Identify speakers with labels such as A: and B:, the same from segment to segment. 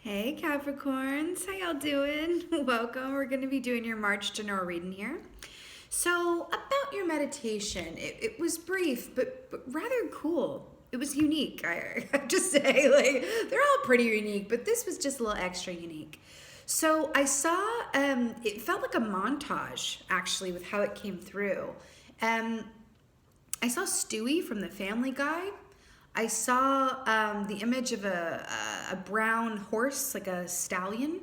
A: Hey Capricorns, how y'all doing? Welcome. We're going to be doing your March general reading here. So, about your meditation, it was brief, but rather cool. It was unique, I have to say. Like, they're all pretty unique, but this was just a little extra unique. So, I saw, it felt like a montage, actually, with how it came through. I saw Stewie from The Family Guy. I saw the image of a brown horse, like a stallion.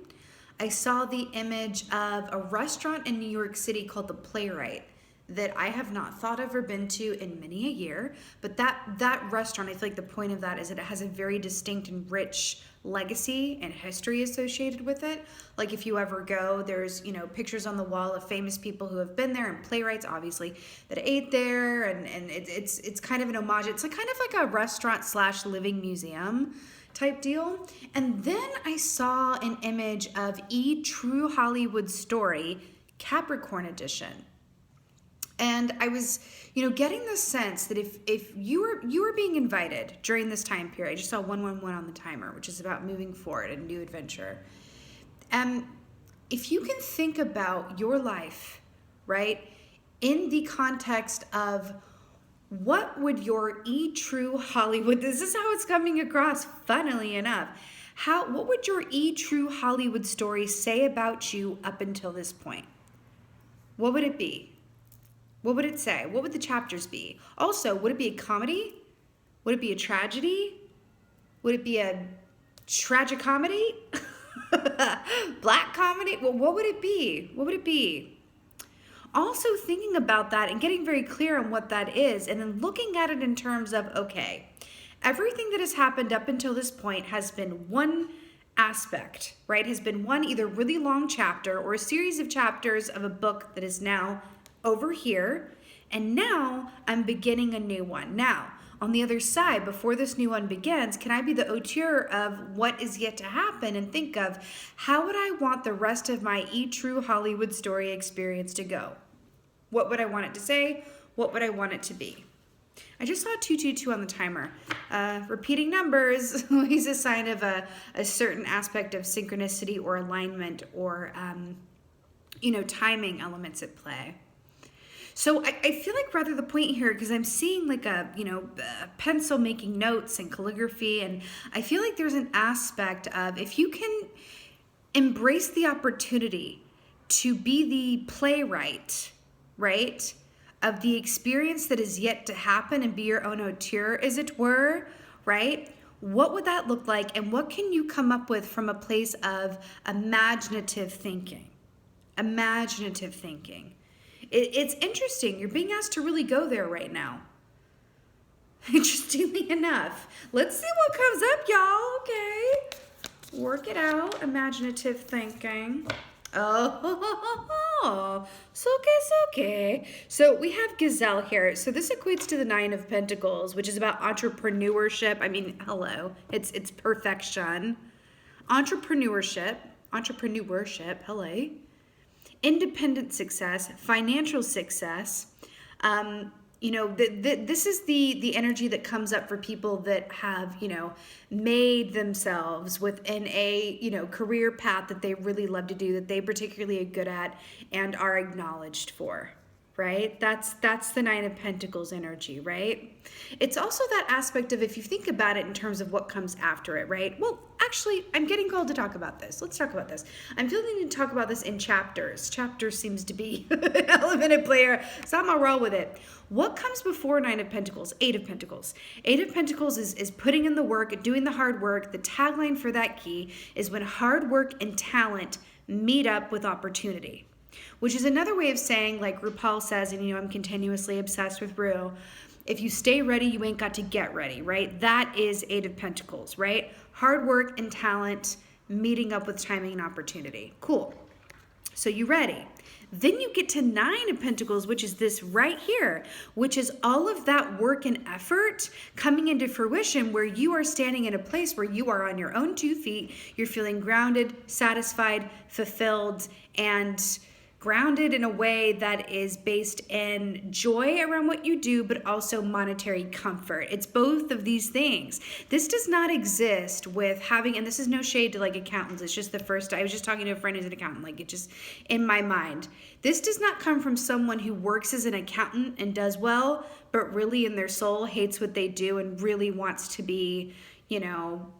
A: I saw the image of a restaurant in New York City called The Playwright that I have not thought of or been to in many a year. But that restaurant, I feel like the point of that is that it has a very distinct and rich legacy and history associated with it. Like if you ever go, there's, pictures on the wall of famous people who have been there and playwrights, obviously, that ate there. And it's kind of an homage. It's kind of like a restaurant / living museum type deal. And then I saw an image of True Hollywood Story, Capricorn edition. And I was, getting the sense that if you were being invited during this time period, I just saw 111 on the timer, which is about moving forward, a new adventure. If you can think about your life, right, in the context of what would your True Hollywood, this is how it's coming across, funnily enough, what would your True Hollywood story say about you up until this point? What would it be? What would it say? What would the chapters be? Also, would it be a comedy? Would it be a tragedy? Would it be a tragicomedy? Black comedy? Well, what would it be? What would it be? Also thinking about that and getting very clear on what that is, and then looking at it in terms of, okay, everything that has happened up until this point has been one aspect, right? Has been one either really long chapter or a series of chapters of a book that is now over here, and now I'm beginning a new one. Now, on the other side, before this new one begins, can I be the auteur of what is yet to happen and think of how would I want the rest of my True Hollywood Story experience to go? What would I want it to say? What would I want it to be? I just saw 222 on the timer. Repeating numbers is a sign of a certain aspect of synchronicity or alignment or, timing elements at play. So I feel like rather the point here, because I'm seeing like a pencil making notes and calligraphy, and I feel like there's an aspect of if you can embrace the opportunity to be the playwright, right, of the experience that is yet to happen and be your own auteur, as it were, right? What would that look like, and what can you come up with from a place of imaginative thinking? Imaginative thinking. It's interesting. You're being asked to really go there right now. Interestingly enough. Let's see what comes up, y'all. Okay. Work it out. Imaginative thinking. Oh, okay. So we have Gazelle here. So this equates to the 9 of Pentacles, which is about entrepreneurship. I mean, hello. It's perfection. Entrepreneurship. Hello. Independent success, financial success. This is the energy that comes up for people that have, made themselves within a, career path that they really love to do, that they particularly are good at and are acknowledged for, right? That's the 9 of Pentacles energy, right? It's also that aspect of, if you think about it in terms of what comes after it, right? Well, actually, I'm getting called to talk about this. Let's talk about this. I'm feeling to talk about this in chapters. Chapters seems to be an element at play here, so I'm gonna roll with it. What comes before 9 of Pentacles? 8 of Pentacles. 8 of Pentacles is putting in the work, doing the hard work. The tagline for that key is when hard work and talent meet up with opportunity, which is another way of saying, like RuPaul says, and I'm continuously obsessed with Ru, if you stay ready, you ain't got to get ready, right? That is 8 of Pentacles, right? Hard work and talent meeting up with timing and opportunity. Cool. So you ready? Then you get to 9 of Pentacles, which is this right here, which is all of that work and effort coming into fruition, where you are standing in a place where you are on your own 2 feet. You're feeling grounded, satisfied, fulfilled, and grounded in a way that is based in joy around what you do, but also monetary comfort. It's both of these things. This does not exist with having, and this is no shade to like accountants, it's just the first, I was just talking to a friend who's an accountant, like it just, in my mind, this does not come from someone who works as an accountant and does well, but really in their soul hates what they do and really wants to be, you know,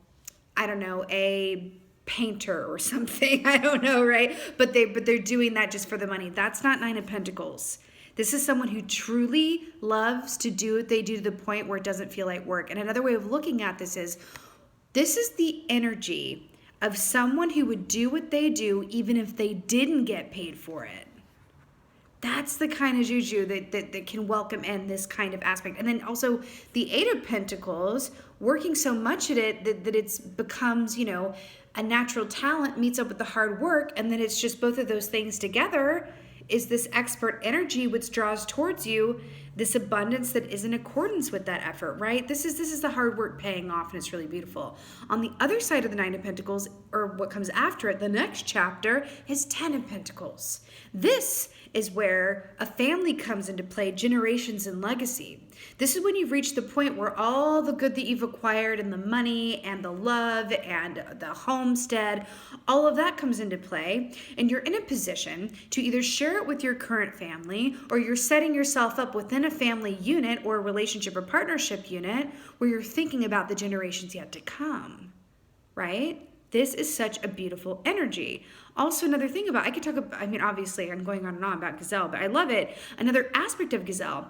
A: I don't know, a painter or something. I don't know, right? But they're doing that just for the money. That's not Nine of Pentacles. This is someone who truly loves to do what they do to the point where it doesn't feel like work. And another way of looking at this is the energy of someone who would do what they do even if they didn't get paid for it. That's the kind of juju that can welcome in this kind of aspect. And then also the Eight of Pentacles, working so much at it that it's becomes, you know, a natural talent meets up with the hard work, and then it's just both of those things together is this expert energy which draws towards you this abundance that is in accordance with that effort, right? This is the hard work paying off, and it's really beautiful. On the other side of the Nine of Pentacles, or what comes after it, the next chapter, is Ten of Pentacles. This is where a family comes into play, generations and legacy. This is when you've reached the point where all the good that you've acquired and the money and the love and the homestead, all of that comes into play, and you're in a position to either share it with your current family, or you're setting yourself up within a family unit or a relationship or partnership unit where you're thinking about the generations yet to come, right? This is such a beautiful energy. Also, another thing about, I could talk about, I mean, obviously I'm going on and on about gazelle, but I love it. Another aspect of gazelle,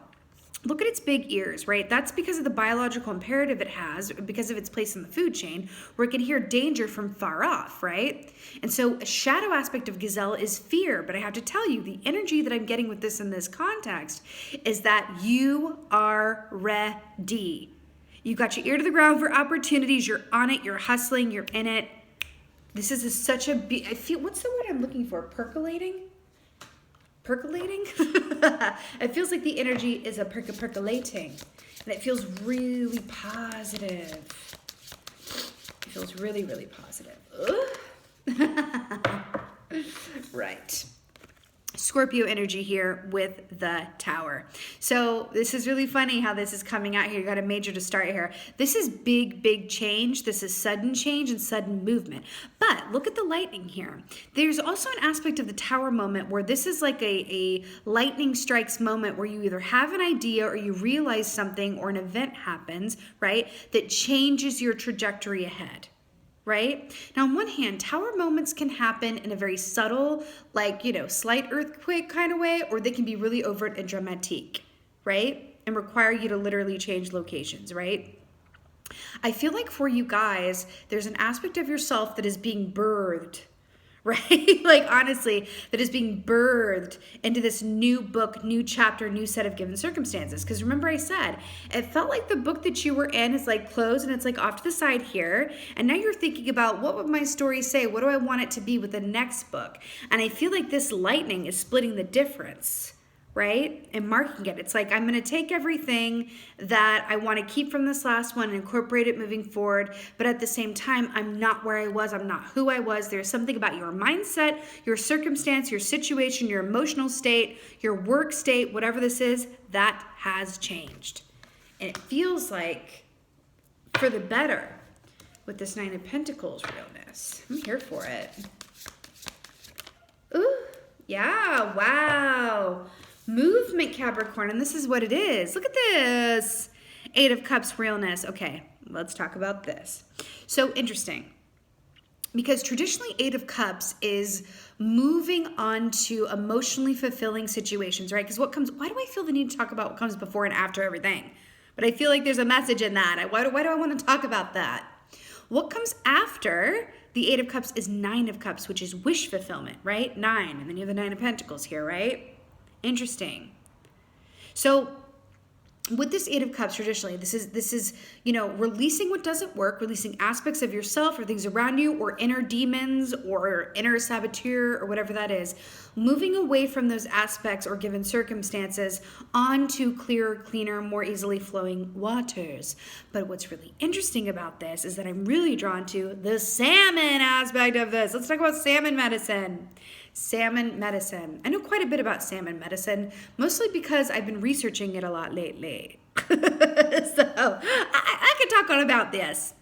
A: look at its big ears, right? That's because of the biological imperative it has, because of its place in the food chain, where it can hear danger from far off, right? And so a shadow aspect of gazelle is fear, but I have to tell you, the energy that I'm getting with this in this context is that you are ready. You got your ear to the ground for opportunities, you're on it, you're hustling, you're in it. This is such a, I feel, what's the word I'm looking for? Percolating? Percolating? It feels like the energy is a percolating, and it feels really positive. It feels really, really positive. Right. Scorpio energy here with the Tower. So this is really funny how this is coming out here. You got a major to start here. This is big change. This is sudden change and sudden movement. But look at the lightning here. There's also an aspect of the Tower moment where this is like a lightning strikes moment where you either have an idea or you realize something or an event happens, right, that changes your trajectory ahead. Right? Now, on one hand, Tower moments can happen in a very subtle, like, you know, slight earthquake kind of way, or they can be really overt and dramatic, right? And require you to literally change locations, right? I feel like for you guys, there's an aspect of yourself that is being birthed, right? Like, honestly, that is being birthed into this new book, new chapter, new set of given circumstances. Because remember I said, it felt like the book that you were in is like closed and it's like off to the side here. And now you're thinking about, what would my story say? What do I want it to be with the next book? And I feel like this lightning is splitting the difference, right? And marking it. It's like, I'm going to take everything that I want to keep from this last one and incorporate it moving forward. But at the same time, I'm not where I was. I'm not who I was. There's something about your mindset, your circumstance, your situation, your emotional state, your work state, whatever this is, that has changed. And it feels like for the better with this Nine of Pentacles realness. I'm here for it. Ooh, yeah, wow. Movement, Capricorn, and this is what it is. Look at this. Eight of Cups realness. Okay, let's talk about this. So interesting, because traditionally Eight of Cups is moving on to emotionally fulfilling situations, right? Because why do I feel the need to talk about what comes before and after everything? But I feel like there's a message in that. Why do I want to talk about that? What comes after the Eight of Cups is Nine of Cups, which is wish fulfillment, right? Nine, and then you have the Nine of Pentacles here, right? Interesting. So with this Eight of Cups, traditionally, this is, you know, releasing what doesn't work, releasing aspects of yourself or things around you or inner demons or inner saboteur or whatever that is, moving away from those aspects or given circumstances onto clearer, cleaner, more easily flowing waters. But what's really interesting about this is that I'm really drawn to the salmon aspect of this. Let's talk about salmon medicine. Salmon medicine. I know quite a bit about salmon medicine, mostly because I've been researching it a lot lately. So I could talk on about this.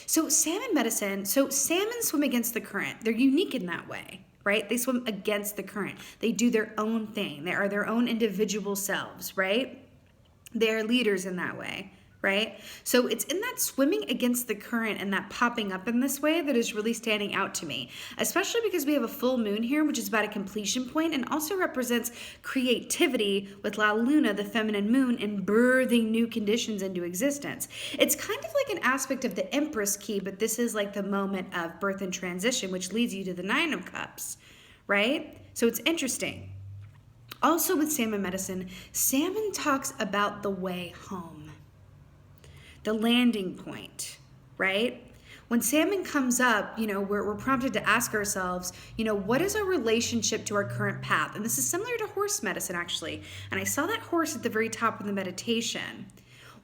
A: So salmon medicine, so salmon swim against the current. They're unique in that way, right? They swim against the current. They do their own thing. They are their own individual selves, right? They're leaders in that way, right? So it's in that swimming against the current and that popping up in this way that is really standing out to me, especially because we have a full moon here, which is about a completion point and also represents creativity with La Luna, the feminine moon, and birthing new conditions into existence. It's kind of like an aspect of the Empress key, but this is like the moment of birth and transition, which leads you to the Nine of Cups, right? So it's interesting. Also with salmon medicine, salmon talks about the way home. The landing point, right? When salmon comes up, we're prompted to ask ourselves, what is our relationship to our current path? And this is similar to horse medicine, actually. And I saw that horse at the very top of the meditation.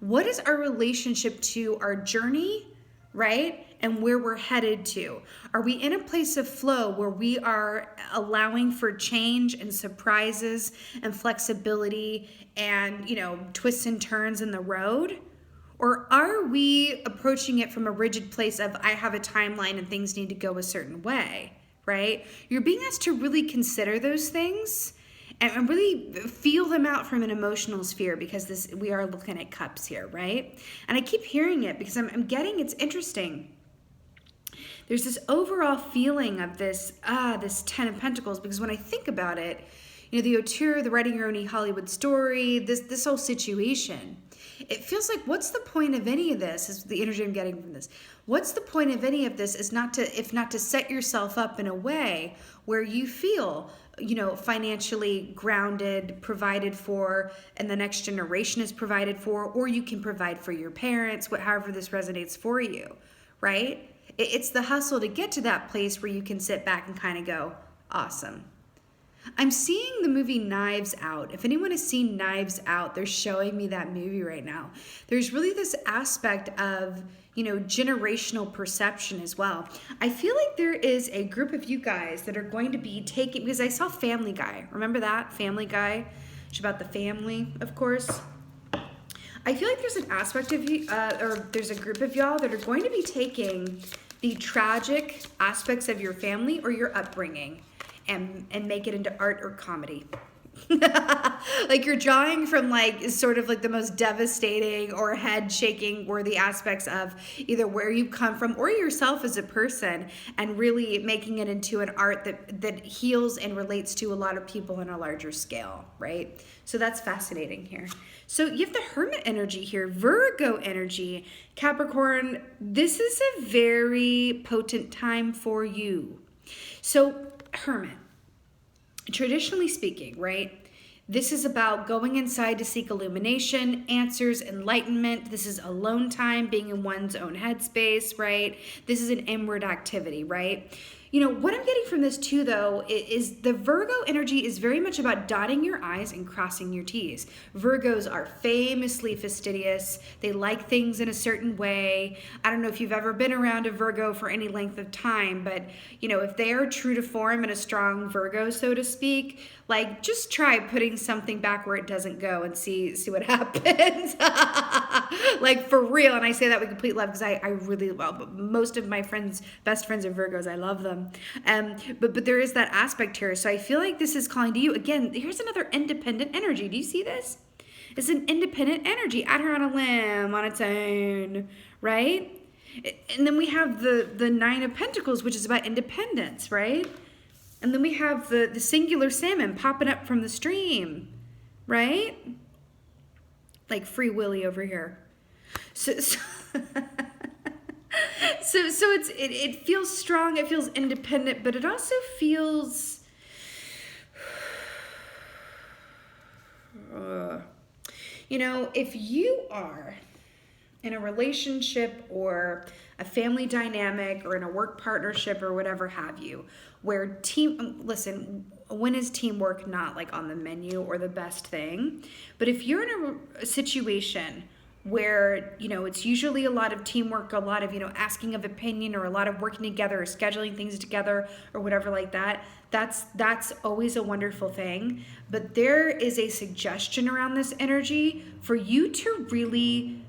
A: What is our relationship to our journey, right? And where we're headed to? Are we in a place of flow where we are allowing for change and surprises and flexibility and, twists and turns in the road? Or are we approaching it from a rigid place of, I have a timeline and things need to go a certain way, right? You're being asked to really consider those things and really feel them out from an emotional sphere, because we are looking at cups here, right? And I keep hearing it because I'm getting, it's interesting. There's this overall feeling of this 10 of Pentacles, because when I think about it, the auteur, the writing your own Hollywood story, this whole situation, it feels like, what's the point of any of this, is the energy I'm getting from this. What's the point of any of this, if not to set yourself up in a way where you feel, financially grounded, provided for, and the next generation is provided for, or you can provide for your parents, however this resonates for you, right? It's the hustle to get to that place where you can sit back and kind of go, awesome. I'm seeing the movie Knives Out. If anyone has seen Knives Out, they're showing me that movie right now. There's really this aspect of, generational perception as well. I feel like there is a group of you guys that are going to be taking, because I saw Family Guy. Remember that? Family Guy? It's about the family, of course. I feel like there's an aspect of you, or there's a group of y'all that are going to be taking the tragic aspects of your family or your upbringing and make it into art or comedy. Like you're drawing from sort of the most devastating or head shaking worthy aspects of either where you come from or yourself as a person, and really making it into an art that heals and relates to a lot of people on a larger scale, right? So that's fascinating here. So you have the Hermit energy here, Virgo energy, Capricorn. This is a very potent time for you. So Hermit, traditionally speaking, right? This is about going inside to seek illumination, answers, enlightenment. This is alone time, being in one's own headspace, right? This is an inward activity, right? What I'm getting from this too, though, is the Virgo energy is very much about dotting your I's and crossing your T's. Virgos are famously fastidious. They like things in a certain way. I don't know if you've ever been around a Virgo for any length of time, but, if they are true to form and a strong Virgo, so to speak, just try putting something back where it doesn't go and see what happens. For real. And I say that with complete love because I really love most of my best friends are Virgos. I love them. But there is that aspect here. So I feel like this is calling to you. Again, here's another independent energy. Do you see this? It's an independent energy out here on a limb on its own, right? And then we have the Nine of Pentacles, which is about independence, right? And then we have the singular salmon popping up from the stream, right? Like Free Willy over here. So it feels strong, it feels independent, but it also feels if you are in a relationship or a family dynamic or in a work partnership or whatever have you, where when is teamwork not on the menu or the best thing? But if you're in a situation where, you know, it's usually a lot of teamwork, a lot of, you know, asking of opinion, or a lot of working together, or scheduling things together, or whatever like that. That's always a wonderful thing. But there is a suggestion around this energy for you to really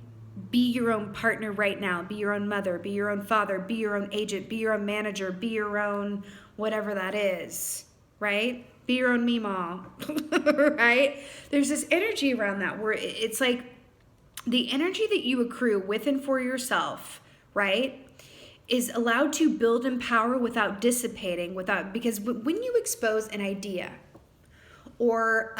A: be your own partner right now. Be your own mother, be your own father, be your own agent, be your own manager, be your own whatever that is, right? Be your own Meemaw, right? There's this energy around that where it's like the energy that you accrue with and for yourself, right, is allowed to build in power without dissipating, because when you expose an idea or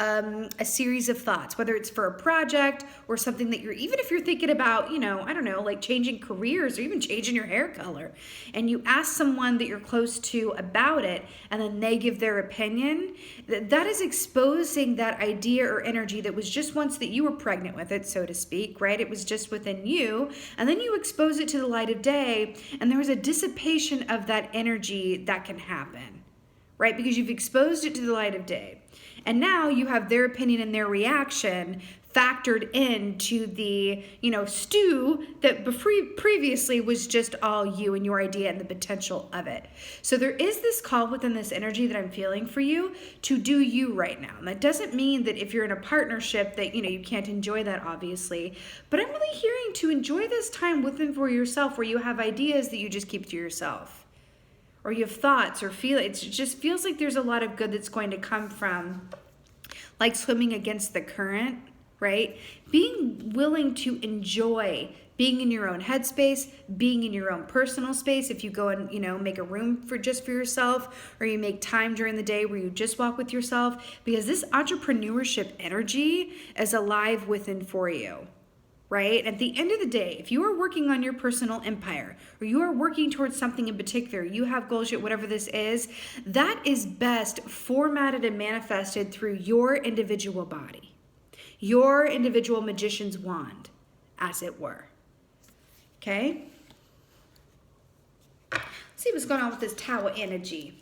A: a series of thoughts, whether it's for a project or something that even if you're thinking about, you know, I don't know, like changing careers or even changing your hair color, and you ask someone that you're close to about it, and then they give their opinion, that is exposing that idea or energy that was just once that you were pregnant with it, so to speak, right? It was just within you, and then you expose it to the light of day, and there was a dissipation of that energy that can happen, right? Because you've exposed it to the light of day. And now you have their opinion and their reaction factored into the, you know, stew that previously was just all you and your idea and the potential of it. So there is this call within this energy that I'm feeling for you to do you right now. And that doesn't mean that if you're in a partnership that, you know, you can't enjoy that, obviously. But I'm really hearing to enjoy this time with and for yourself, where you have ideas that you just keep to yourself, or you have thoughts or feelings. It just feels like there's a lot of good that's going to come from, like swimming against the current, right? Being willing to enjoy being in your own headspace, being in your own personal space. If you go and, you know, make a room for yourself, or you make time during the day where you just walk with yourself, because this entrepreneurship energy is alive within for you. Right? At the end of the day, if you are working on your personal empire, or you are working towards something in particular, you have goals, whatever this is, that is best formatted and manifested through your individual body, your individual magician's wand, as it were. Okay? Let's see what's going on with this tower energy.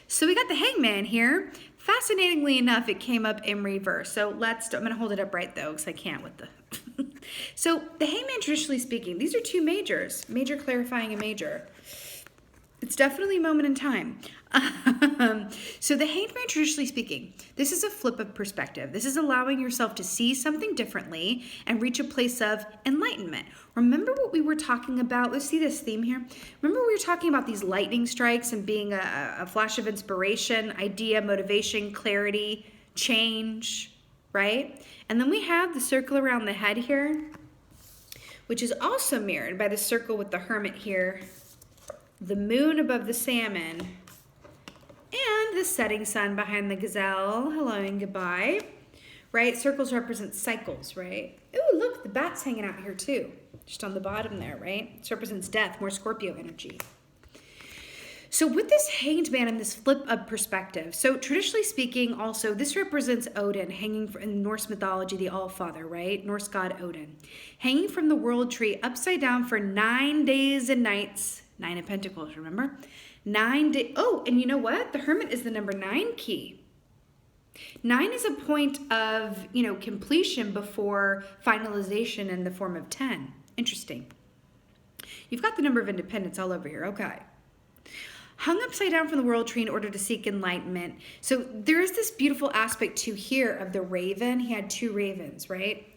A: So we got the Hangman here. Fascinatingly enough, it came up in reverse. So I'm going to hold it up right though, because I can't with the... So the Hangman, traditionally speaking, these are two majors, major clarifying a major. It's definitely a moment in time. So the Hangman, traditionally speaking, this is a flip of perspective. This is allowing yourself to see something differently and reach a place of enlightenment. Remember what we were talking about? Let's see this theme here. Remember we were talking about these lightning strikes and being a flash of inspiration, idea, motivation, clarity, change, right? And then we have the circle around the head here, which is also mirrored by the circle with the Hermit here, the moon above the salmon, and the setting sun behind the gazelle. Hello and goodbye. Right? Circles represent cycles, right? Ooh, look, the bat's hanging out here too. Just on the bottom there, right? This represents death, more Scorpio energy. So with this Hanged Man and this flip of perspective, so traditionally speaking, also, this represents Odin hanging in Norse mythology, the Allfather, right? Norse god Odin. Hanging from the world tree upside down for 9 days and nights. 9 of Pentacles, remember? 9 days. Oh, and you know what? The Hermit is the number 9 key. 9 is a point of, you know, completion before finalization in the form of 10. Interesting. You've got the number of independence all over here. Okay. Hung upside down from the world tree in order to seek enlightenment. So there is this beautiful aspect too here of the raven. He had 2 ravens, right?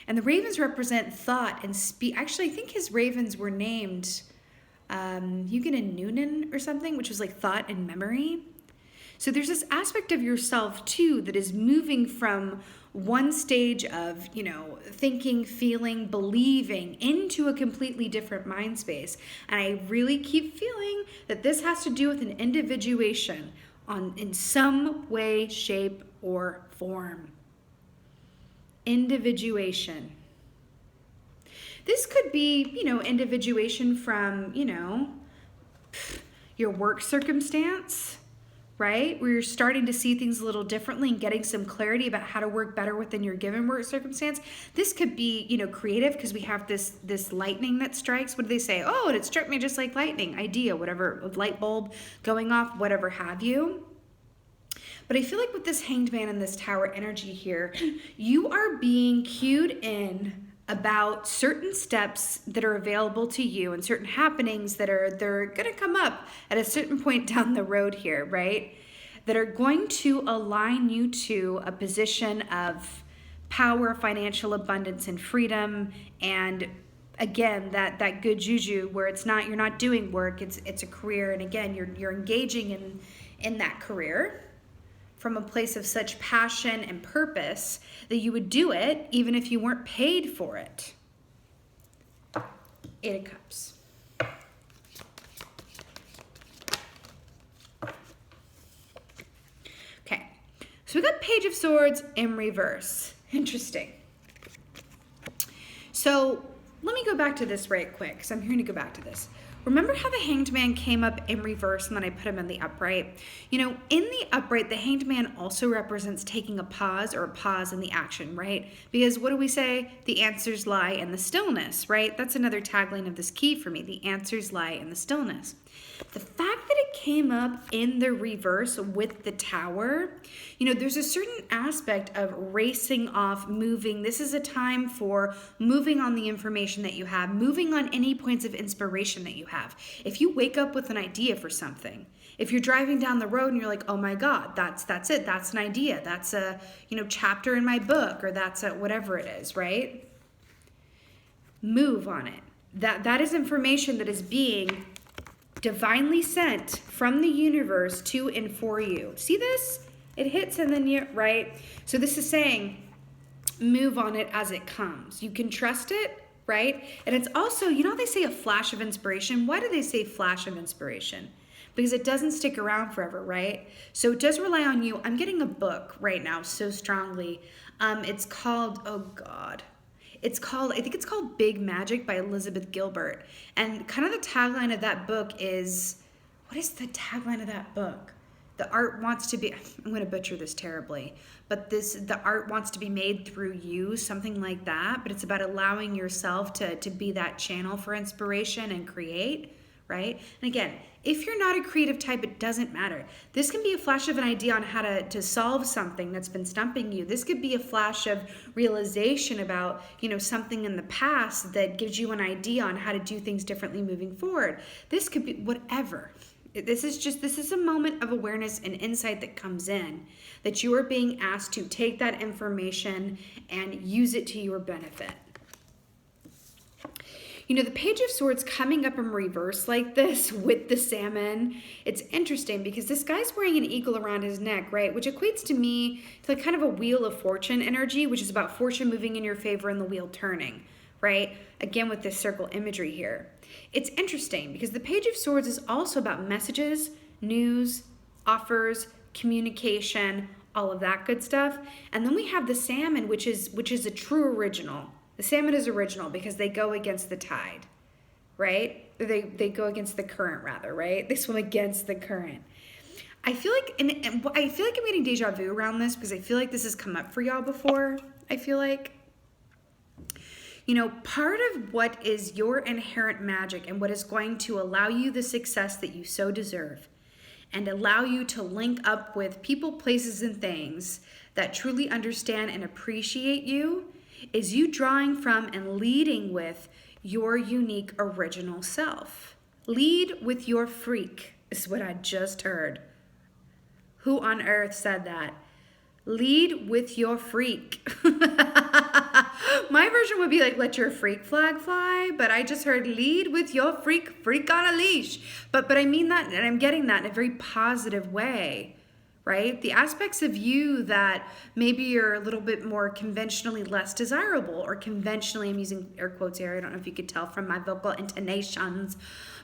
A: And the ravens represent thought and speech. Actually, I think his ravens were named Dugan and Noonan or something, which was like thought and memory. So there's this aspect of yourself too that is moving from one stage of, you know, thinking, feeling, believing into a completely different mind space. And I really keep feeling that this has to do with an individuation in some way, shape, or form. Individuation. This could be, you know, individuation from, you know, your work circumstance, right? Where you're starting to see things a little differently and getting some clarity about how to work better within your given work circumstance. This could be, you know, creative, because we have this lightning that strikes. What do they say? Oh, and it struck me just like lightning. Idea, whatever, light bulb going off, whatever have you. But I feel like with this Hanged Man and this Tower energy here, you are being cued in about certain steps that are available to you and certain happenings they're going to come up at a certain point down the road here, right? That are going to align you to a position of power, financial abundance, and freedom. And again, that good juju where you're not doing work, it's a career. And again, you're engaging in that career from a place of such passion and purpose that you would do it even if you weren't paid for it. Eight of Cups. Okay, so we got Page of Swords in reverse. Interesting. So let me go back to this right quick, because I'm going to go back to this. Remember how the Hanged Man came up in reverse and then I put him in the upright? You know, in the upright, the Hanged Man also represents taking a pause or a pause in the action, right? Because what do we say? The answers lie in the stillness, right? That's another tagline of this key for me. The answers lie in the stillness. The fact that it came up in the reverse with the Tower, you know, there's a certain aspect of racing off, moving. This is a time for moving on the information that you have, moving on any points of inspiration that you have. If you wake up with an idea for something, if you're driving down the road and you're like, oh my God, that's it. That's an idea. That's a, you know, chapter in my book, or that's a whatever it is, right? Move on it. That is information that is being divinely sent from the universe to and for you. See this? It hits and then you, right? So this is saying, move on it as it comes. You can trust it, right? And it's also, you know, they say a flash of inspiration. Why do they say flash of inspiration? Because it doesn't stick around forever, right? So it does rely on you. I'm getting a book right now so strongly. It's called, oh God. I think it's called Big Magic by Elizabeth Gilbert. And kind of the tagline of that book is, what is the tagline of that book? The art wants to be, I'm going to butcher this terribly, but the art wants to be made through you, something like that. But it's about allowing yourself to be that channel for inspiration and create, right? And again, if you're not a creative type, it doesn't matter. This can be a flash of an idea on how to solve something that's been stumping you. This could be a flash of realization about, you know, something in the past that gives you an idea on how to do things differently moving forward. This could be whatever. This is a moment of awareness and insight that comes in, that you are being asked to take that information and use it to your benefit. You know, the Page of Swords coming up in reverse like this with the salmon, it's interesting because this guy's wearing an eagle around his neck, right? Which equates to me to like kind of a wheel of fortune energy, which is about fortune moving in your favor and the wheel turning, right? Again, with this circle imagery here. It's interesting because the Page of Swords is also about messages, news, offers, communication, all of that good stuff. And then we have the salmon, which is a true original. The salmon is original because they go against the tide, right? They go against the current, rather, right? They swim against the current. I feel like, and I feel like I'm getting deja vu around this because I feel like this has come up for y'all before. I feel like, you know, part of what is your inherent magic and what is going to allow you the success that you so deserve and allow you to link up with people, places, and things that truly understand and appreciate you is you drawing from and leading with your unique original self. Lead with your freak is what I just heard. Who on earth said that? Lead with your freak. My version would be like, let your freak flag fly, but I just heard lead with your freak, freak on a leash. But I mean that, and I'm getting that in a very positive way. Right? The aspects of you that maybe you're a little bit more conventionally less desirable, or conventionally, I'm using air quotes here, I don't know if you could tell from my vocal intonations,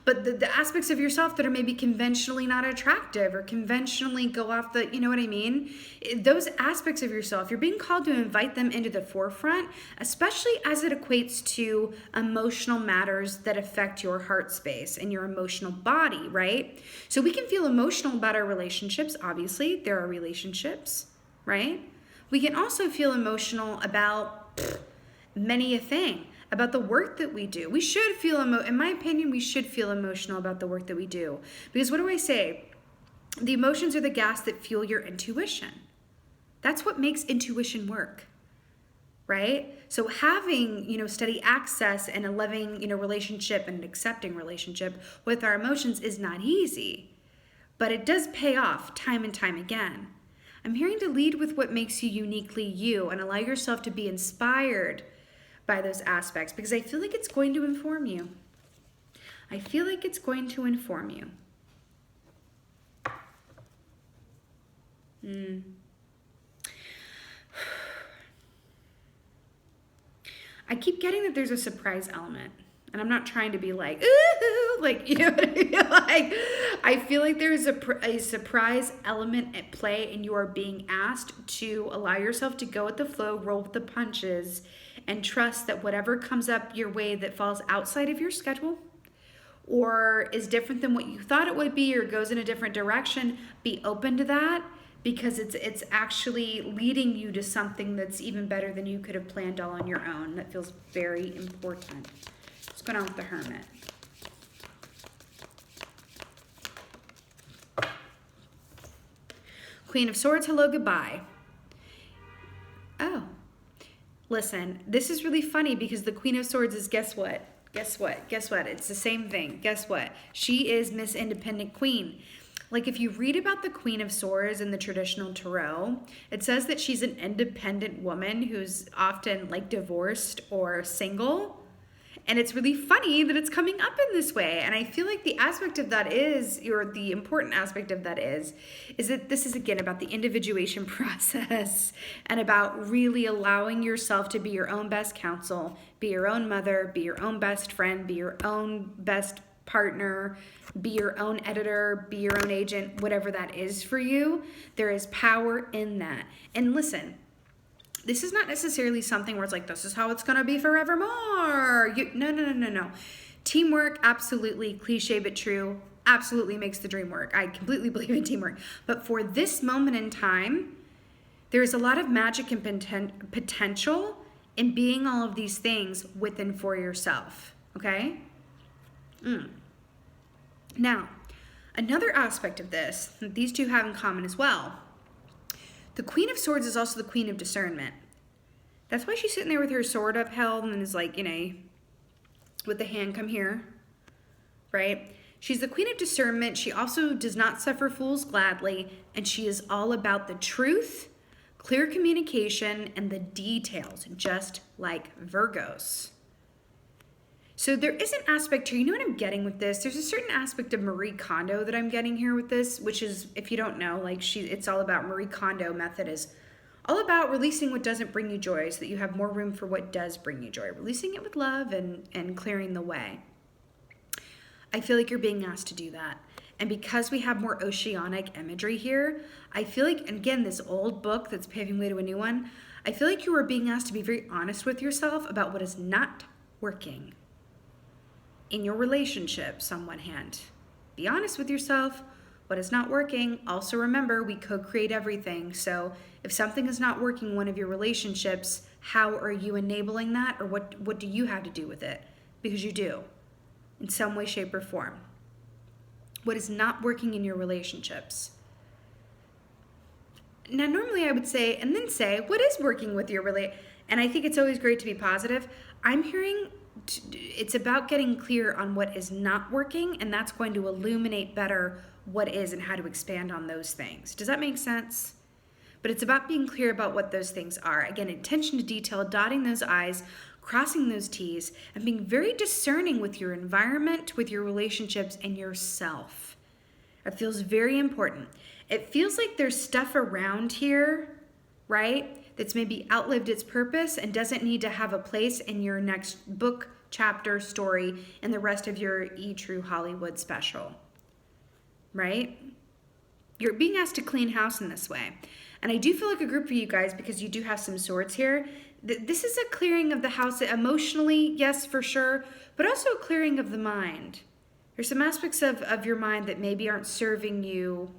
A: but the aspects of yourself that are maybe conventionally not attractive or conventionally go off the, you know what I mean? Those aspects of yourself, you're being called to invite them into the forefront, especially as it equates to emotional matters that affect your heart space and your emotional body, right? So we can feel emotional about our relationships. Obviously, there are relationships, right? We can also feel emotional about many a thing. About the work that we do. We should feel, in my opinion, we should feel emotional about the work that we do. Because what do I say? The emotions are the gas that fuel your intuition. That's what makes intuition work, right? So having, steady access and a loving, relationship and accepting relationship with our emotions is not easy, but it does pay off time and time again. I'm hearing to lead with what makes you uniquely you and allow yourself to be inspired by those aspects, because I feel like it's going to inform you. I feel like it's going to inform you. I keep getting that there's a surprise element. And I'm not trying to be like, ooh, like, you know what I mean? Like, I feel like there's a surprise element at play, and you are being asked to allow yourself to go with the flow, roll with the punches, and trust that whatever comes up your way that falls outside of your schedule or is different than what you thought it would be or goes in a different direction, be open to that, because it's actually leading you to something that's even better than you could have planned all on your own. That feels very important. What's going on with the Hermit? Queen of Swords, hello, goodbye. Oh, listen, this is really funny because the Queen of Swords is, guess what? Guess what? Guess what? It's the same thing. Guess what? She is Miss Independent Queen. Like, if you read about the Queen of Swords in the traditional tarot, it says that she's an independent woman who's often like divorced or single. And it's really funny that it's coming up in this way. And I feel like the aspect of that is, or the important aspect of that is that this is, again, about the individuation process and about really allowing yourself to be your own best counsel, be your own mother, be your own best friend, be your own best partner, be your own editor, be your own agent, whatever that is for you. There is power in that. And listen, this is not necessarily something where it's like, this is how it's going to be forevermore. No. Teamwork, absolutely. Cliche but true. Absolutely makes the dream work. I completely believe in teamwork. But for this moment in time, there's a lot of magic and potential in being all of these things within for yourself. Okay? Now, another aspect of this that these two have in common as well. The Queen of Swords is also the Queen of Discernment. That's why she's sitting there with her sword upheld and is like, with the hand, come here, right? She's the Queen of Discernment. She also does not suffer fools gladly, and she is all about the truth, clear communication, and the details, just like Virgos. So there is an aspect here, you know what I'm getting with this? There's a certain aspect of Marie Kondo that I'm getting here with this, which is, if you don't know, like it's all about Marie Kondo method is all about releasing what doesn't bring you joy so that you have more room for what does bring you joy. Releasing it with love and clearing the way. I feel like you're being asked to do that. And because we have more oceanic imagery here, I feel like, again, this old book that's paving way to a new one, I feel like you are being asked to be very honest with yourself about what is not working in your relationships on one hand. Be honest with yourself. What is not working? Also remember, we co-create everything. So if something is not working in one of your relationships, how are you enabling that? Or what do you have to do with it? Because you do, in some way, shape, or form. What is not working in your relationships? Now, normally I would say, and then say, what is working with your And I think it's always great to be positive. I'm hearing it's about getting clear on what is not working, and that's going to illuminate better what is and how to expand on those things. Does that make sense? But it's about being clear about what those things are. Again, attention to detail, dotting those I's, crossing those T's, and being very discerning with your environment, with your relationships, and yourself. It feels very important. It feels like there's stuff around here, right, that's maybe outlived its purpose and doesn't need to have a place in your next book, chapter, story, and the rest of your E-True Hollywood special, right? You're being asked to clean house in this way. And I do feel like a group for you guys, because you do have some swords here. This is a clearing of the house emotionally, yes, for sure, but also a clearing of the mind. There's some aspects of your mind that maybe aren't serving you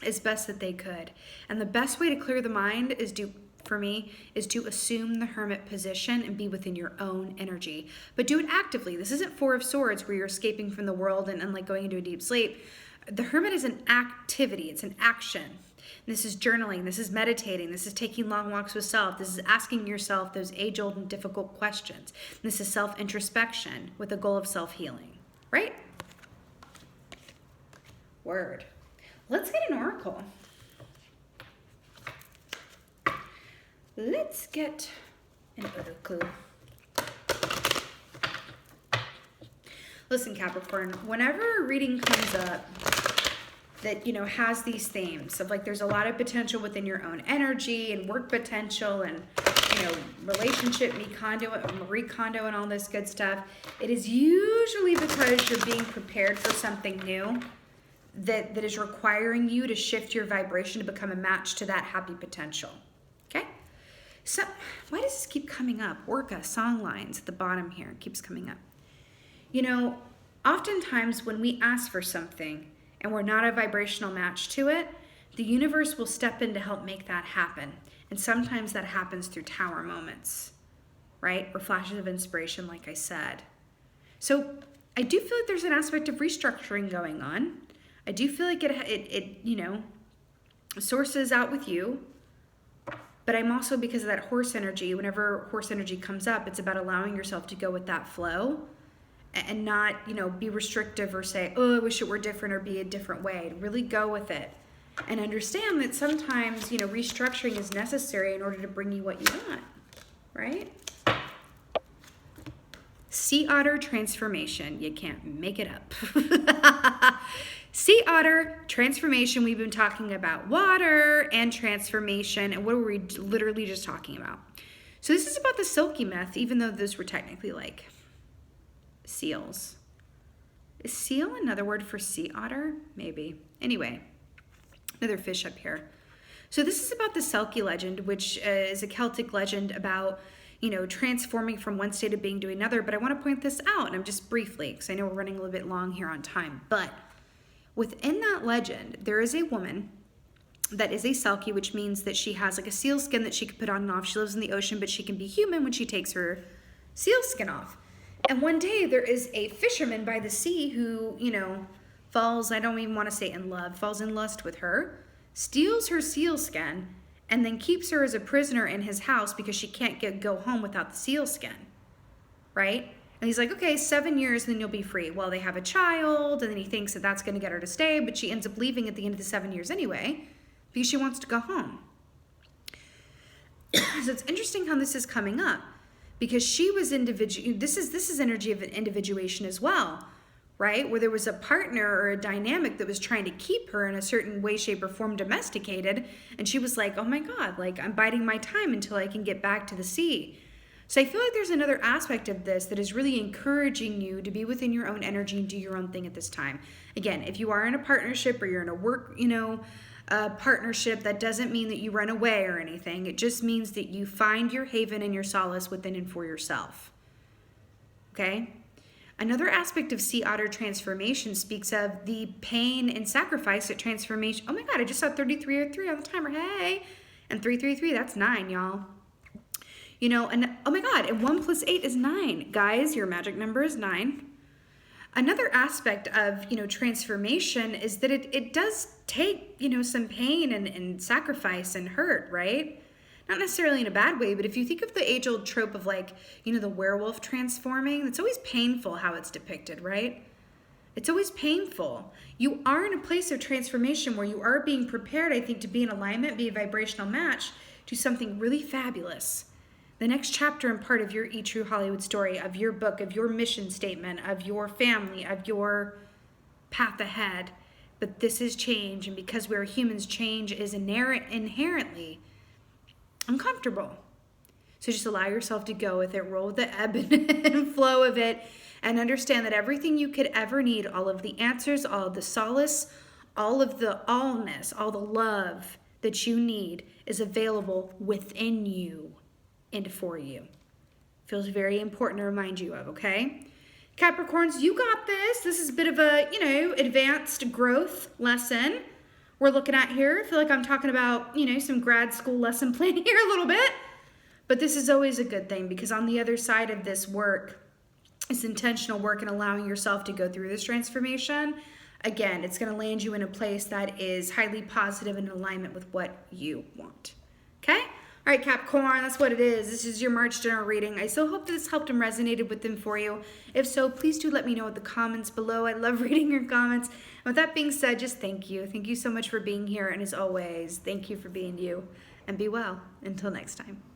A: as best that they could. And the best way to clear the mind is to assume the hermit position and be within your own energy. But do it actively. This isn't Four of Swords where you're escaping from the world and like going into a deep sleep. The Hermit is an activity, it's an action. This is journaling, this is meditating, this is taking long walks with self, this is asking yourself those age-old and difficult questions. This is self-introspection with a goal of self-healing, right? Word. Let's get an oracle. Let's get an oracle. Listen, Capricorn, whenever a reading comes up that, has these themes of like there's a lot of potential within your own energy and work potential and, relationship, recondo and all this good stuff, it is usually because you're being prepared for something new that is requiring you to shift your vibration to become a match to that happy potential. Okay? So why does this keep coming up? Orca, song lines at the bottom here, it keeps coming up. Oftentimes when we ask for something and we're not a vibrational match to it, the universe will step in to help make that happen. And sometimes that happens through tower moments, right? Or flashes of inspiration, like I said. So I do feel like there's an aspect of restructuring going on. I do feel like it sources out with you. But I'm also, because of that horse energy, whenever horse energy comes up, it's about allowing yourself to go with that flow and not, be restrictive or say, oh, I wish it were different or be a different way. Really go with it and understand that sometimes, restructuring is necessary in order to bring you what you want, right? Sea otter transformation. You can't make it up. Sea otter transformation. We've been talking about water and transformation. And what were we literally just talking about? So this is about the silky myth, even though those were technically like seals. Is seal another word for sea otter? Maybe. Anyway, another fish up here. So this is about the Selkie legend, which is a Celtic legend about, transforming from one state of being to another. But I want to point this out, and I'm just briefly, because I know we're running a little bit long here on time. But within that legend, there is a woman that is a Selkie, which means that she has like a seal skin that she can put on and off. She lives in the ocean, but she can be human when she takes her seal skin off. And one day there is a fisherman by the sea who, falls, I don't even want to say in love, falls in lust with her, steals her seal skin, and then keeps her as a prisoner in his house because she can't go home without the seal skin, right? And he's like, okay, 7 years, and then you'll be free. Well, they have a child, and then he thinks that that's going to get her to stay, but she ends up leaving at the end of the 7 years anyway because she wants to go home. So it's interesting how this is coming up because she was this is energy of an individuation as well, right? Where there was a partner or a dynamic that was trying to keep her in a certain way, shape, or form domesticated, and she was like, oh my God, like I'm biding my time until I can get back to the sea. So I feel like there's another aspect of this that is really encouraging you to be within your own energy and do your own thing at this time. Again, if you are in a partnership or you're in a work, partnership, that doesn't mean that you run away or anything. It just means that you find your haven and your solace within and for yourself. Okay? Another aspect of sea otter transformation speaks of the pain and sacrifice that transformation. Oh my God, I just saw 3303 on the timer. Hey! And 333, that's 9, y'all. And oh my God, and 1 + 8 is 9. Guys, your magic number is 9. Another aspect of, transformation is that it does take, some pain and sacrifice and hurt, right? Not necessarily in a bad way, but if you think of the age-old trope of like, the werewolf transforming, it's always painful how it's depicted, right? It's always painful. You are in a place of transformation where you are being prepared, I think, to be in alignment, be a vibrational match to something really fabulous. The next chapter and part of your E-True Hollywood story, of your book, of your mission statement, of your family, of your path ahead. But this is change, and because we're humans, change is inherently uncomfortable. So just allow yourself to go with it, roll with the ebb and flow of it, and understand that everything you could ever need, all of the answers, all of the solace, all of the allness, all the love that you need is available within you and for you. Feels very important to remind you of, okay? Capricorns, you got this. This is a bit of a, advanced growth lesson we're looking at here. I feel like I'm talking about, some grad school lesson plan here a little bit. But this is always a good thing because on the other side of this work, this intentional work and allowing yourself to go through this transformation, Again, it's going to land you in a place that is highly positive and in alignment with what you want. Okay? All right, Capricorn, that's what it is. This is your March general reading. I so hope that this helped and resonated with them for you. If so, please do let me know in the comments below. I love reading your comments. And with that being said, just thank you. Thank you so much for being here. And as always, thank you for being you. And be well. Until next time.